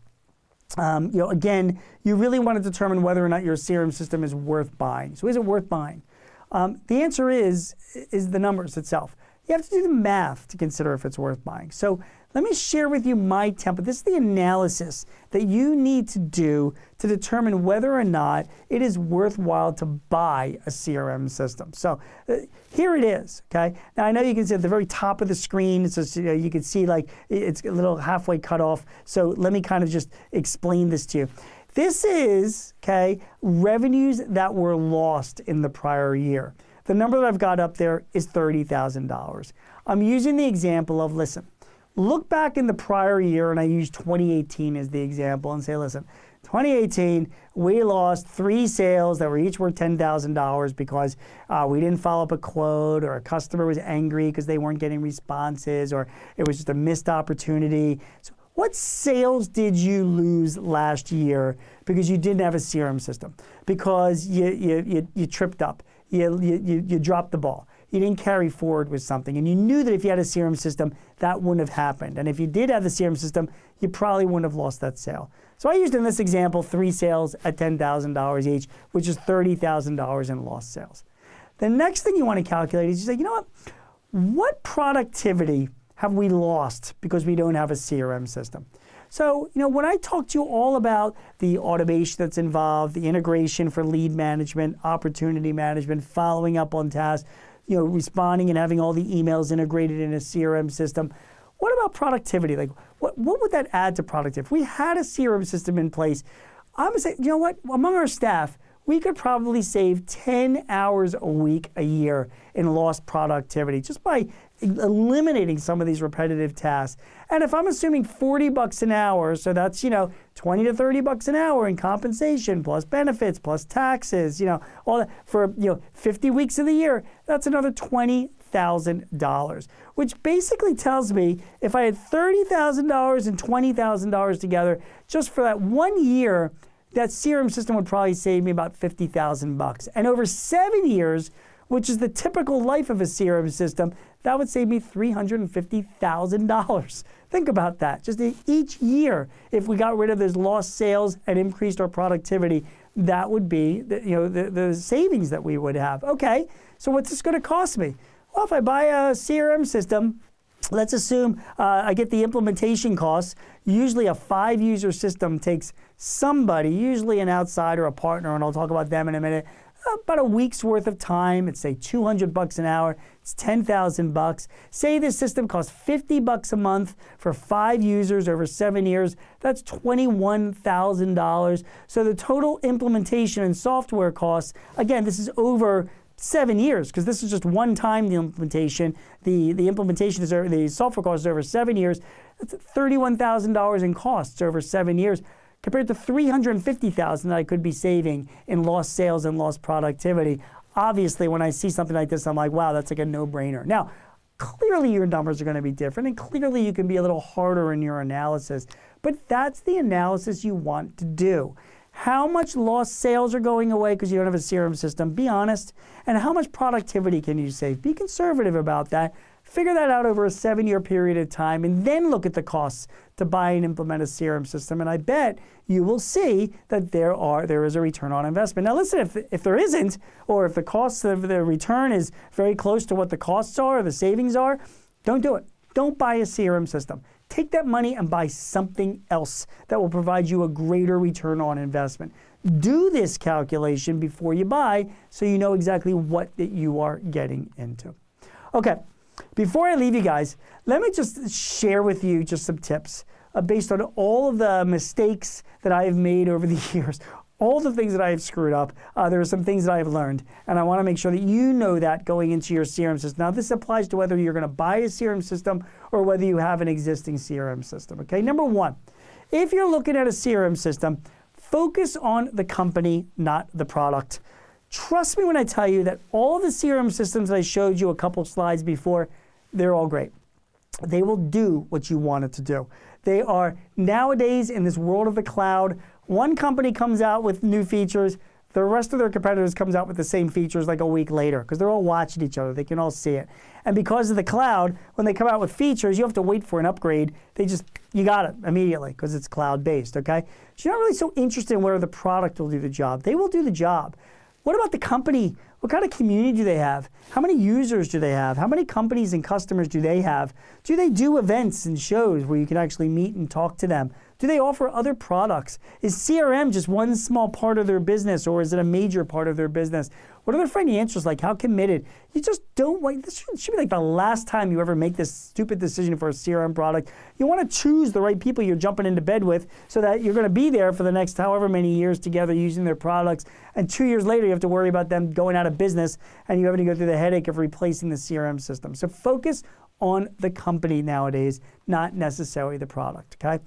Again, you really want to determine whether or not your CRM system is worth buying. So is it worth buying? The answer is the numbers itself. You have to do the math to consider if it's worth buying. So let me share with you my template. This is the analysis that you need to do to determine whether or not it is worthwhile to buy a CRM system. So here it is, okay? Now I know you can see at the very top of the screen, it's just, you can see like it's a little halfway cut off. So let me kind of just explain this to you. This is, okay, revenues that were lost in the prior year. The number that I've got up there is $30,000. I'm using the example of, listen, look back in the prior year, and I use 2018 as the example, and say, listen, 2018, we lost 3 sales that were each worth $10,000 because we didn't follow up a quote, or a customer was angry because they weren't getting responses, or it was just a missed opportunity. So what sales did you lose last year because you didn't have a CRM system? Because you tripped up, you dropped the ball. You didn't carry forward with something, and you knew that if you had a CRM system, that wouldn't have happened. And if you did have the CRM system, you probably wouldn't have lost that sale. So I used in this example 3 sales at $10,000 each, which is $30,000 in lost sales. The next thing you want to calculate is you say, what productivity have we lost because we don't have a CRM system? So, when I talk to you all about the automation that's involved, the integration for lead management, opportunity management, following up on tasks, responding and having all the emails integrated in a CRM system. What about productivity? Like, what would that add to productivity? If we had a CRM system in place, I'm gonna say, among our staff, we could probably save 10 hours a week, a year in lost productivity just by eliminating some of these repetitive tasks. And if I'm assuming $40 an hour, so that's, 20 to 30 bucks an hour in compensation, plus benefits, plus taxes, all that for, 50 weeks of the year, that's another $20,000, which basically tells me if I had $30,000 and $20,000 together, just for that 1 year, that CRM system would probably save me about $50,000. And over 7 years, which is the typical life of a CRM system, that would save me $350,000. Think about that. Just each year, if we got rid of those lost sales and increased our productivity, that would be the savings that we would have. Okay, so what's this going to cost me? Well, if I buy a CRM system, let's assume I get the implementation costs. Usually a 5-user system takes somebody, usually an outsider, a partner, and I'll talk about them in a minute, about a week's worth of time. It's say $200 an hour. It's $10,000. Say this system costs $50 a month for 5 users over 7 years. That's $21,000. So the total implementation and software costs, again, this is over 7 years, because this is just one time the implementation. The implementation is over, the software cost is over 7 years. That's $31,000 in costs over 7 years, compared to $350,000 that I could be saving in lost sales and lost productivity. Obviously, when I see something like this, I'm like, wow, that's like a no-brainer. Now, clearly your numbers are going to be different, and clearly you can be a little harder in your analysis, but that's the analysis you want to do. How much lost sales are going away because you don't have a CRM system? Be honest. And how much productivity can you save? Be conservative about that. Figure that out over a 7-year period of time, and then look at the costs to buy and implement a CRM system. And I bet you will see that there is a return on investment. Now listen, if there isn't, or if the cost of the return is very close to what the costs are or the savings are, don't do it. Don't buy a CRM system. Take that money and buy something else that will provide you a greater return on investment. Do this calculation before you buy so you know exactly what that you are getting into. Okay, before I leave you guys, let me just share with you just some tips based on all of the mistakes that I have made over the years, all the things that I have screwed up. There are some things that I have learned, and I want to make sure that you know that going into your CRM system. Now, this applies to whether you're going to buy a CRM system or whether you have an existing CRM system, okay? Number one, if you're looking at a CRM system, focus on the company, not the product. Trust me when I tell you that all the CRM systems that I showed you a couple slides before, they're all great. They will do what you want it to do. They are, nowadays in this world of the cloud, one company comes out with new features, the rest of their competitors comes out with the same features like a week later because they're all watching each other. They can all see it. And because of the cloud, when they come out with features, you have to wait for an upgrade. You got it immediately because it's cloud-based, okay? So you're not really so interested in whether the product will do the job. They will do the job. What about the company? What kind of community do they have? How many users do they have? How many companies and customers do they have? Do they do events and shows where you can actually meet and talk to them? Do they offer other products? Is CRM just one small part of their business, or is it a major part of their business? What are their financials like? How committed? You just don't wait. This should be like the last time you ever make this stupid decision for a CRM product. You want to choose the right people you're jumping into bed with so that you're going to be there for the next however many years together using their products. And 2 years later, you have to worry about them going out of business and you having to go through the headache of replacing the CRM system. So focus on the company nowadays, not necessarily the product, okay?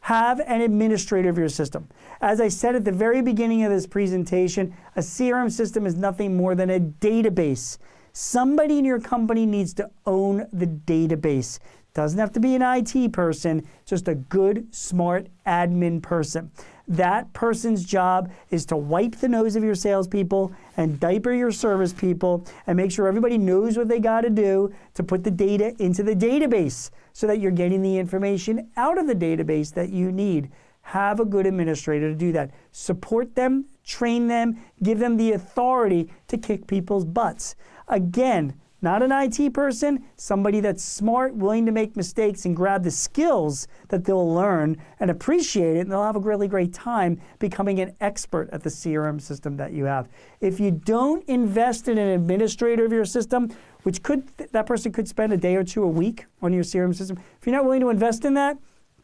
Have an administrator of your system. As I said at the very beginning of this presentation, a CRM system is nothing more than a database. Somebody in your company needs to own the database. Doesn't have to be an IT person, just a good, smart admin person. That person's job is to wipe the nose of your salespeople and diaper your service people and make sure everybody knows what they got to do to put the data into the database so that you're getting the information out of the database that you need. Have a good administrator to do that. Support them, train them, give them the authority to kick people's butts. Again, not an IT person, somebody that's smart, willing to make mistakes and grab the skills that they'll learn and appreciate it, and they'll have a really great time becoming an expert at the CRM system that you have. If you don't invest in an administrator of your system, that person could spend a day or two a week on your CRM system. If you're not willing to invest in that,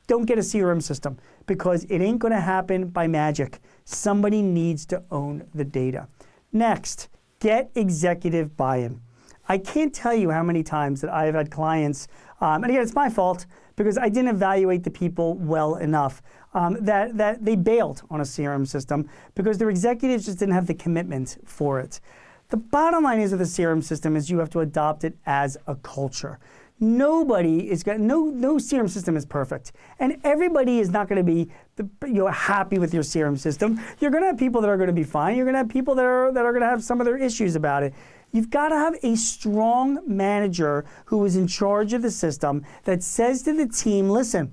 don't get a CRM system because it ain't going to happen by magic. Somebody needs to own the data. Next, get executive buy-in. I can't tell you how many times that I've had clients, and again, it's my fault because I didn't evaluate the people well enough, that they bailed on a CRM system because their executives just didn't have the commitment for it. The bottom line is with a CRM system is you have to adopt it as a culture. No CRM system is perfect, and everybody is not going to be happy with your CRM system. You're going to have people that are going to be fine. You're going to have people that are going to have some of their issues about it. You've got to have a strong manager who is in charge of the system that says to the team, listen,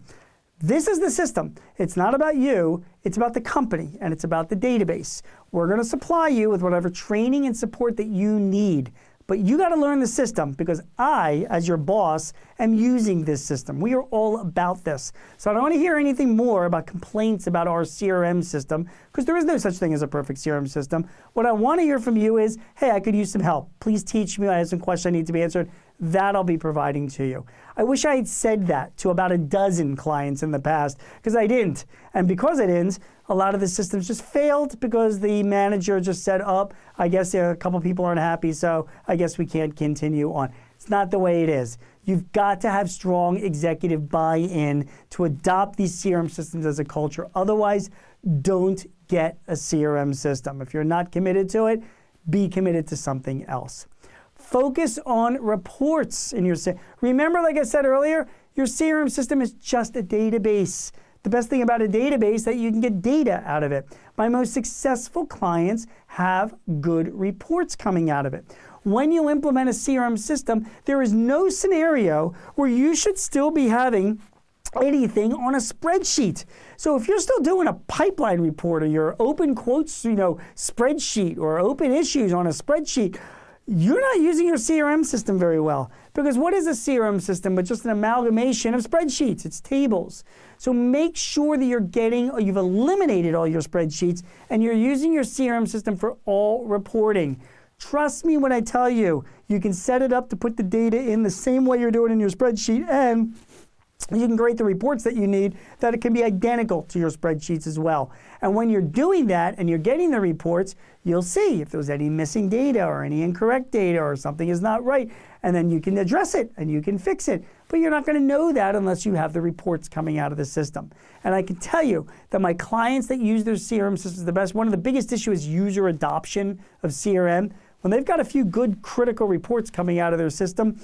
this is the system. It's not about you, it's about the company, and it's about the database. We're going to supply you with whatever training and support that you need. But you got to learn the system because I, as your boss, am using this system. We are all about this. So I don't want to hear anything more about complaints about our CRM system because there is no such thing as a perfect CRM system. What I want to hear from you is, hey, I could use some help. Please teach me. I have some questions I need to be answered. That I'll be providing to you. I wish I had said that to about a dozen clients in the past because I didn't. And because I didn't, a lot of the systems just failed because the manager just said, oh, I guess a couple people aren't happy, so I guess we can't continue on. It's not the way it is. You've got to have strong executive buy-in to adopt these CRM systems as a culture. Otherwise, don't get a CRM system. If you're not committed to it, be committed to something else. Focus on reports in your CRM. Remember, like I said earlier, your CRM system is just a database. The best thing about a database is that you can get data out of it. My most successful clients have good reports coming out of it. When you implement a CRM system, there is no scenario where you should still be having anything on a spreadsheet. So if you're still doing a pipeline report or your open quotes, spreadsheet or open issues on a spreadsheet, you're not using your CRM system very well. Because what is a CRM system but just an amalgamation of spreadsheets? It's tables. So make sure that you've eliminated all your spreadsheets and you're using your CRM system for all reporting. Trust me when I tell you, you can set it up to put the data in the same way you're doing in your spreadsheet, and you can create the reports that you need that it can be identical to your spreadsheets as well. And when you're doing that and you're getting the reports, you'll see if there's any missing data or any incorrect data or something is not right, and then you can address it and you can fix it. But you're not going to know that unless you have the reports coming out of the system. And I can tell you that my clients that use their CRM systems the best, one of the biggest issues is user adoption of CRM. When they've got a few good critical reports coming out of their system,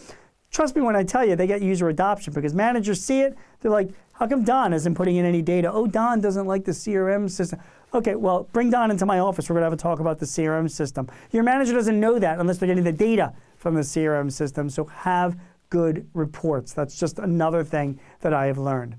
trust me when I tell you, they get user adoption because managers see it. They're like, how come Don isn't putting in any data? Oh, Don doesn't like the CRM system. Okay, well, bring Don into my office. We're going to have a talk about the CRM system. Your manager doesn't know that unless they're getting the data from the CRM system. So have good reports. That's just another thing that I have learned.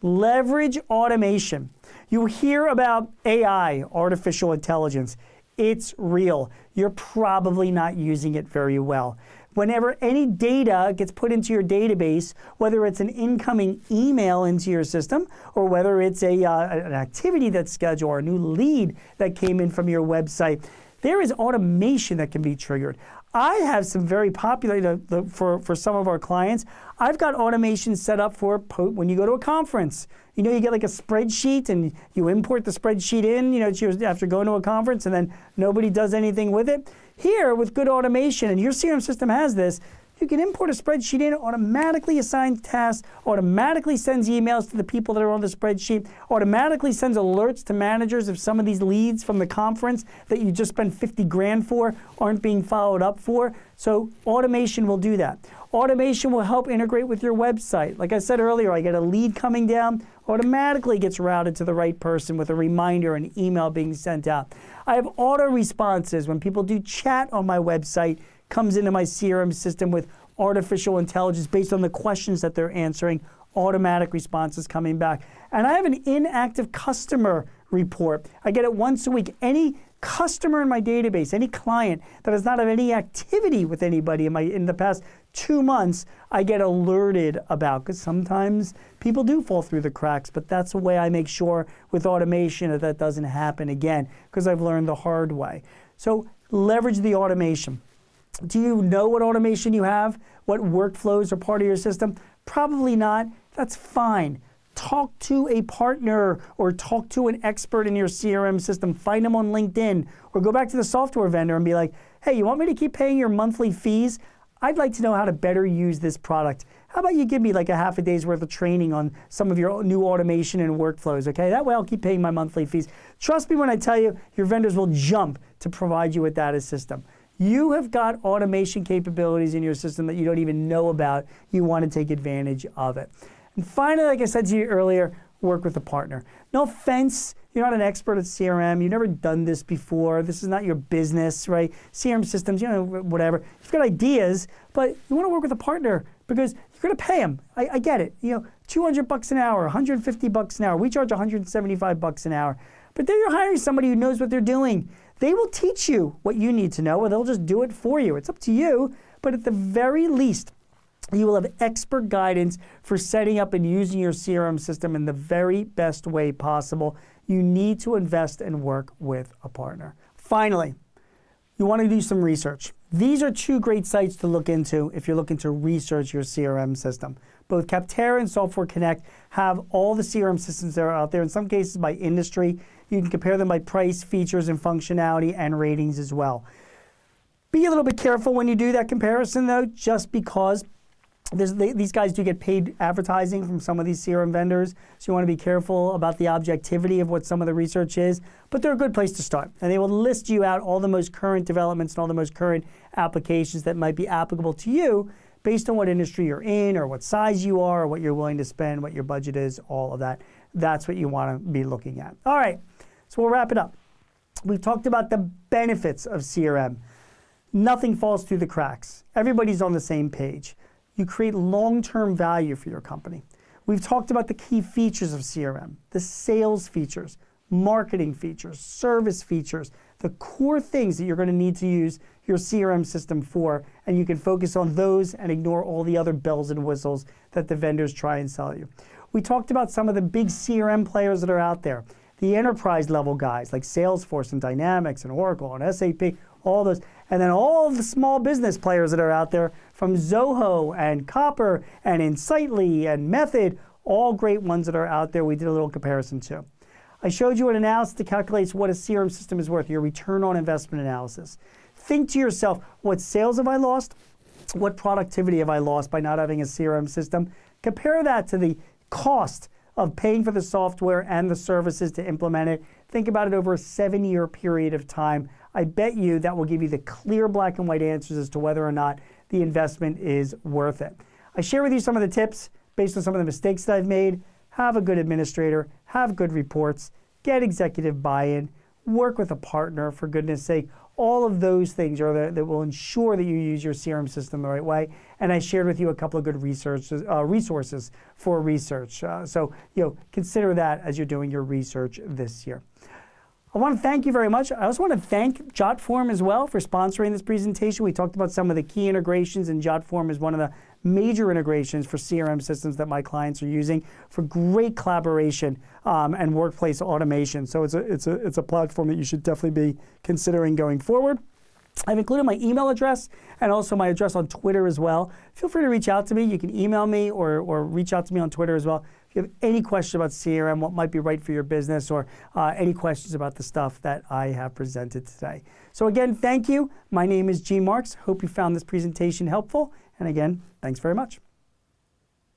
Leverage automation. You hear about AI, artificial intelligence. It's real. You're probably not using it very well. Whenever any data gets put into your database, whether it's an incoming email into your system or whether it's an activity that's scheduled or a new lead that came in from your website, there is automation that can be triggered. I have some very popular, for some of our clients, I've got automation set up for when you go to a conference. You know, you get like a spreadsheet and you import the spreadsheet in, you know, after going to a conference and then nobody does anything with it. Here, with good automation, and your CRM system has this, you can import a spreadsheet in, automatically assigns tasks, automatically sends emails to the people that are on the spreadsheet, automatically sends alerts to managers if some of these leads from the conference that you just spent 50 grand for aren't being followed up for. So automation will do that. Automation will help integrate with your website. Like I said earlier, I get a lead coming down, automatically gets routed to the right person with a reminder, an email being sent out. I have auto responses when people do chat on my website, comes into my CRM system with artificial intelligence based on the questions that they're answering, automatic responses coming back. And I have an inactive customer report. I get it once a week. Any customer in my database, any client that does not have any activity with anybody in the past 2 months, I get alerted about, because sometimes people do fall through the cracks, but that's the way I make sure with automation that doesn't happen again, because I've learned the hard way. So leverage the automation. Do you know what automation you have? What workflows are part of your system? Probably not. That's fine. Talk to a partner or talk to an expert in your CRM system. Find them on LinkedIn or go back to the software vendor and be like, hey, you want me to keep paying your monthly fees? I'd like to know how to better use this product. How about you give me like a half a day's worth of training on some of your new automation and workflows, okay? That way I'll keep paying my monthly fees. Trust me when I tell you, your vendors will jump to provide you with that as system. You have got automation capabilities in your system that you don't even know about. You want to take advantage of it. And finally, like I said to you earlier, work with a partner. No offense, you're not an expert at CRM. You've never done this before. This is not your business, right? CRM systems, you know, whatever. You've got ideas, but you want to work with a partner because you're going to pay them. I get it. You know, $200 an hour, $150 an hour. We charge $175 an hour. But then you're hiring somebody who knows what they're doing. They will teach you what you need to know, or they'll just do it for you. It's up to you, but at the very least, you will have expert guidance for setting up and using your CRM system in the very best way possible. You need to invest and work with a partner. Finally, you want to do some research. These are 2 great sites to look into if you're looking to research your CRM system. Both Capterra and Software Connect have all the CRM systems that are out there, in some cases by industry. You can compare them by price, features, and functionality, and ratings as well. Be a little bit careful when you do that comparison, though, just because these guys do get paid advertising from some of these CRM vendors, so you want to be careful about the objectivity of what some of the research is, but they're a good place to start. And they will list you out all the most current developments and all the most current applications that might be applicable to you based on what industry you're in or what size you are or what you're willing to spend, what your budget is, all of that. That's what you want to be looking at. All right, so we'll wrap it up. We've talked about the benefits of CRM. Nothing falls through the cracks. Everybody's on the same page. You create long-term value for your company. We've talked about the key features of CRM, the sales features, marketing features, service features, the core things that you're going to need to use your CRM system for, and you can focus on those and ignore all the other bells and whistles that the vendors try and sell you. We talked about some of the big CRM players that are out there, the enterprise level guys like Salesforce and Dynamics and Oracle and SAP, all those. And then all of the small business players that are out there, from Zoho and Copper and Insightly and Method, all great ones that are out there. We did a little comparison too. I showed you an analysis that calculates what a CRM system is worth, your return on investment analysis. Think to yourself, what sales have I lost? What productivity have I lost by not having a CRM system? Compare that to the cost of paying for the software and the services to implement it. Think about it over a 7-year period of time. I bet you that will give you the clear black and white answers as to whether or not the investment is worth it. I share with you some of the tips based on some of the mistakes that I've made. Have a good administrator, have good reports, get executive buy-in, work with a partner, for goodness sake. All of those things are that will ensure that you use your CRM system the right way. And I shared with you a couple of good resources for research. So consider that as you're doing your research this year. I want to thank you very much. I also want to thank Jotform as well for sponsoring this presentation. We talked about some of the key integrations, and Jotform is one of the major integrations for CRM systems that my clients are using for great collaboration and workplace automation. So it's a platform that you should definitely be considering going forward. I've included my email address and also my address on Twitter as well. Feel free to reach out to me. You can email me or reach out to me on Twitter as well. If you have any questions about CRM, what might be right for your business, or any questions about the stuff that I have presented today. So again, thank you. My name is Gene Marks. Hope you found this presentation helpful. And again, thanks very much.